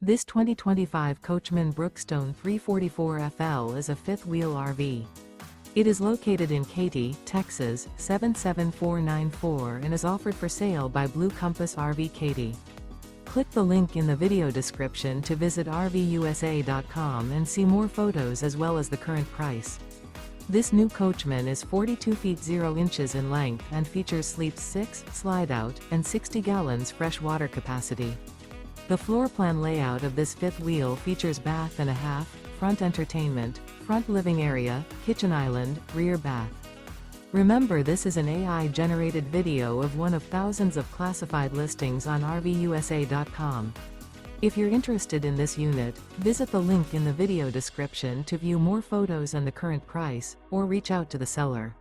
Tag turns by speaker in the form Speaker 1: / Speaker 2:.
Speaker 1: This 2025 Coachmen Brookstone 344FL is a fifth-wheel RV. It is located in Katy, Texas, 77494 and is offered for sale by Blue Compass RV Katy. Click the link in the video description to visit RVUSA.com and see more photos as well as the current price. This new Coachmen is 42 feet 0 inches in length and features sleeps 6, slide-out, and 60 gallons fresh water capacity. The floor plan layout of this fifth wheel features bath and a half, front entertainment, front living area, kitchen island, rear bath. Remember, this is an AI-generated video of one of thousands of classified listings on RVUSA.com. If you're interested in this unit, visit the link in the video description to view more photos and the current price, or reach out to the seller.